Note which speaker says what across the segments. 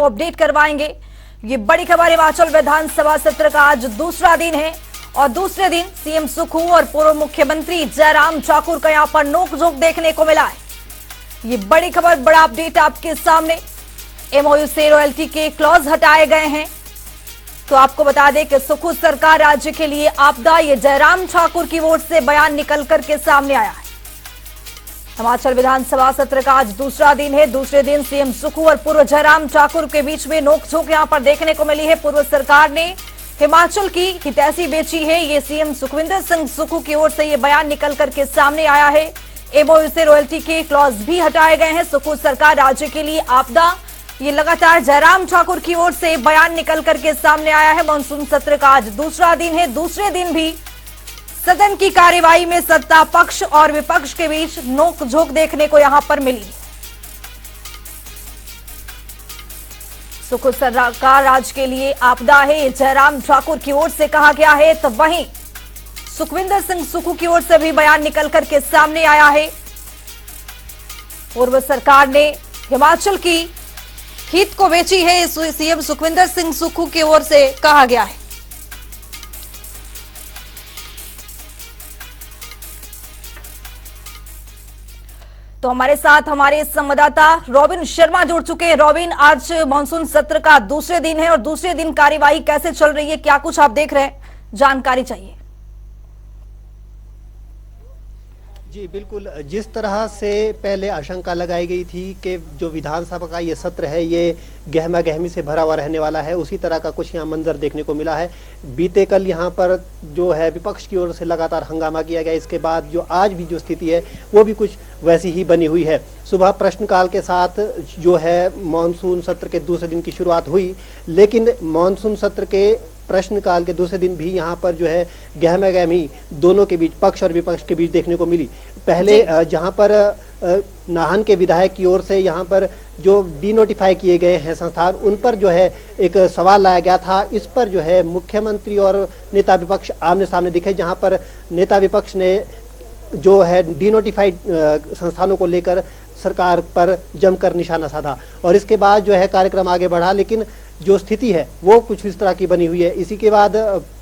Speaker 1: Update करवाएंगे। ये बड़ी खबर, हिमाचल विधानसभा सत्र का आज दूसरा दिन है और दूसरे दिन सीएम सुखू और पूर्व मुख्यमंत्री जयराम ठाकुर का यहां पर नोकझोंक देखने को मिला है। ये बड़ी खबर, बड़ा अपडेट आपके सामने। एमओयू से रॉयल्टी के क्लॉज हटाए गए हैं। तो आपको बता दें कि सुखू सरकार राज्य के लिए आपदा, ये जयराम ठाकुर की ओर से बयान निकल करके सामने आया है। हिमाचल विधानसभा सत्र का आज दूसरा दिन है। दूसरे दिन सीएम सुखू और पूर्व जयराम ठाकुर के बीच में नोकझोंक यहां पर देखने को मिली है। पूर्व सरकार ने हिमाचल की हितैषी बेची है, ये सीएम सुखविंदर सिंह सुखू की ओर से ये बयान निकल करके सामने आया है। एमओयू से रॉयल्टी के क्लॉज भी हटाए गए हैं। सुखू सरकार राज्य के लिए आपदा, ये लगातार जयराम ठाकुर की ओर से बयान निकल करके सामने आया है। मानसून सत्र का आज दूसरा दिन है। दूसरे दिन भी सदन की कार्यवाही में सत्ता पक्ष और विपक्ष के बीच नोकझोंक देखने को यहां पर मिली। सुखू सरकार राज्य के लिए आपदा है, जयराम ठाकुर की ओर से कहा गया है। तो वहीं सुखविंदर सिंह सुखू की ओर से भी बयान निकल करके सामने आया है। पूर्व सरकार ने हिमाचल की हित को बेची है, सीएम सुखविंदर सिंह सुखू की ओर से कहा गया है। तो हमारे साथ हमारे संवाददाता रॉबिन शर्मा जुड़ चुके हैं। रॉबिन, आज मानसून सत्र का दूसरे दिन है और दूसरे दिन कार्यवाही कैसे चल रही है, क्या कुछ आप देख रहे हैं, जानकारी चाहिए।
Speaker 2: जी बिल्कुल, जिस तरह से पहले आशंका लगाई गई थी कि जो विधानसभा का ये सत्र है ये गहमा गहमी से भरा हुआ रहने वाला है, उसी तरह का कुछ यहाँ मंजर देखने को मिला है। बीते कल यहाँ पर जो है विपक्ष की ओर से लगातार हंगामा किया गया। इसके बाद जो आज भी जो स्थिति है वो भी कुछ वैसी ही बनी हुई है। सुबह प्रश्नकाल के साथ जो है मानसून सत्र के दूसरे दिन की शुरुआत हुई, लेकिन मानसून सत्र के प्रश्नकाल के दूसरे दिन भी यहाँ पर जो है गहमा गहमी दोनों के बीच, पक्ष और विपक्ष के बीच देखने को मिली। पहले जहाँ पर नाहन के विधायक की ओर से यहाँ पर जो डीनोटिफाई किए गए हैं संस्थान, उन पर जो है एक सवाल लाया गया था। इस पर जो है मुख्यमंत्री और नेता विपक्ष आमने सामने दिखे, जहाँ पर नेता विपक्ष ने जो है डीनोटिफाइड संस्थानों को लेकर सरकार पर जमकर निशाना साधा और इसके बाद जो है कार्यक्रम आगे बढ़ा। लेकिन जो स्थिति है वो कुछ इस तरह की बनी हुई है। इसी के बाद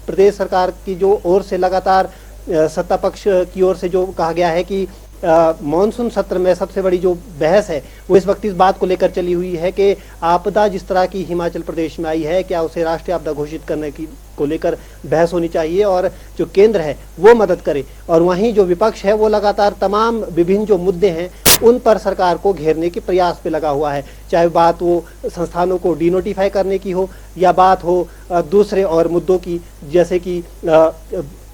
Speaker 2: प्रदेश सरकार की जो ओर से लगातार सत्ता पक्ष की ओर से जो कहा गया है कि मानसून सत्र में सबसे बड़ी जो बहस है वो इस वक्त इस बात को लेकर चली हुई है कि आपदा जिस तरह की हिमाचल प्रदेश में आई है, क्या उसे राष्ट्रीय आपदा घोषित करने की को लेकर बहस होनी चाहिए और जो केंद्र है वो मदद करे। और वहीं जो विपक्ष है वो लगातार तमाम विभिन्न जो मुद्दे हैं उन पर सरकार को घेरने के प्रयास पे लगा हुआ है, चाहे बात वो संस्थानों को डीनोटिफाई करने की हो या बात हो दूसरे और मुद्दों की, जैसे कि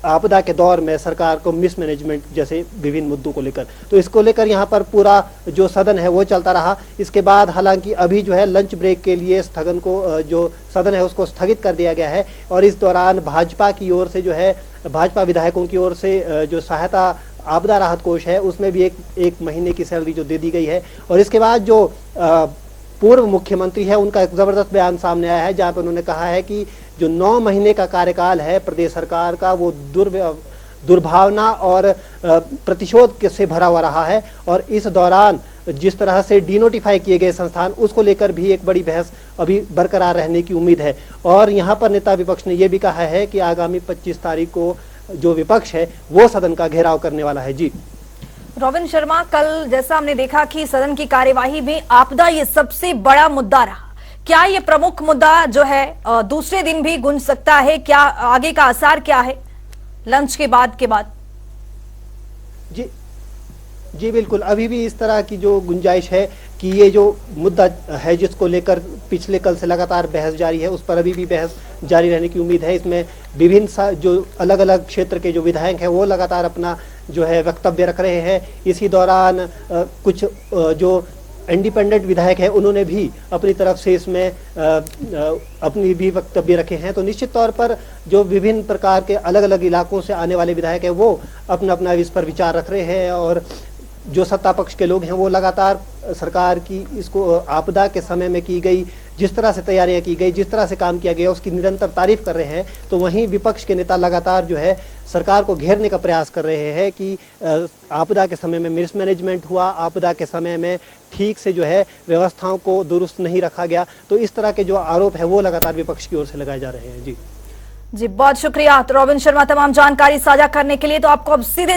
Speaker 2: आपदा के दौर में सरकार को मिसमैनेजमेंट जैसे विभिन्न मुद्दों को लेकर। तो इसको लेकर यहाँ पर पूरा जो सदन है वो चलता रहा। इसके बाद हालांकि अभी जो है लंच ब्रेक के लिए स्थगन को जो सदन है उसको स्थगित कर दिया गया है और इस दौरान भाजपा की ओर से जो है भाजपा विधायकों की ओर से जो सहायता आपदा राहत कोष है उसमें भी एक महीने की सैलरी जो दे दी गई है। और इसके बाद जो पूर्व मुख्यमंत्री है उनका एक जबरदस्त बयान सामने आया है, जहां पर उन्होंने कहा है कि जो 9 महीने का कार्यकाल है प्रदेश सरकार का वो दुर्भावना और प्रतिशोध से भरा हुआ रहा है और इस दौरान जिस तरह से डीनोटिफाई किए गए संस्थान उसको लेकर भी एक बड़ी बहस अभी बरकरार रहने की उम्मीद है। और यहाँ पर नेता विपक्ष ने यह भी कहा है कि आगामी 25 तारीख को जो विपक्ष है वो सदन का घेराव करने वाला है। जी
Speaker 1: रॉबिन शर्मा, कल जैसा हमने देखा कि सदन की कार्यवाही में आपदा ये सबसे बड़ा मुद्दा रहा, क्या ये प्रमुख मुद्दा जो है दूसरे दिन भी गूंज सकता है? क्या आगे का आसार क्या है लंच के बाद?
Speaker 2: जी बिल्कुल, अभी भी इस तरह की जो गुंजाइश है कि ये जो मुद्दा है जिसको लेकर पिछले कल से लगातार बहस जारी है उस पर अभी भी बहस जारी रहने की उम्मीद है। इसमें विभिन्न जो अलग अलग क्षेत्र के जो विधायक हैं वो लगातार अपना जो है वक्तव्य रख रहे हैं। इसी दौरान कुछ जो इंडिपेंडेंट विधायक है उन्होंने भी अपनी तरफ से इसमें अपनी भी वक्तव्य रखे हैं। तो निश्चित तौर पर जो विभिन्न प्रकार के अलग अलग इलाकों से आने वाले विधायक हैं वो अपना अपना इस पर विचार रख रहे हैं और जो सत्ता पक्ष के लोग हैं वो लगातार सरकार की इसको आपदा के समय में की गई जिस तरह से तैयारियां की गई, जिस तरह से काम किया गया, उसकी निरंतर तारीफ कर रहे हैं। तो वहीं विपक्ष के नेता लगातार जो है सरकार को घेरने का प्रयास कर रहे हैं कि आपदा के समय में मिसमैनेजमेंट हुआ, आपदा के समय में ठीक से जो है व्यवस्थाओं को दुरुस्त नहीं रखा गया। तो इस तरह के जो आरोप है वो लगातार विपक्ष की ओर से लगाए जा रहे हैं। जी
Speaker 1: बहुत शुक्रिया तो रॉबिन शर्मा तमाम जानकारी साझा करने के लिए। तो आपको अब सीधे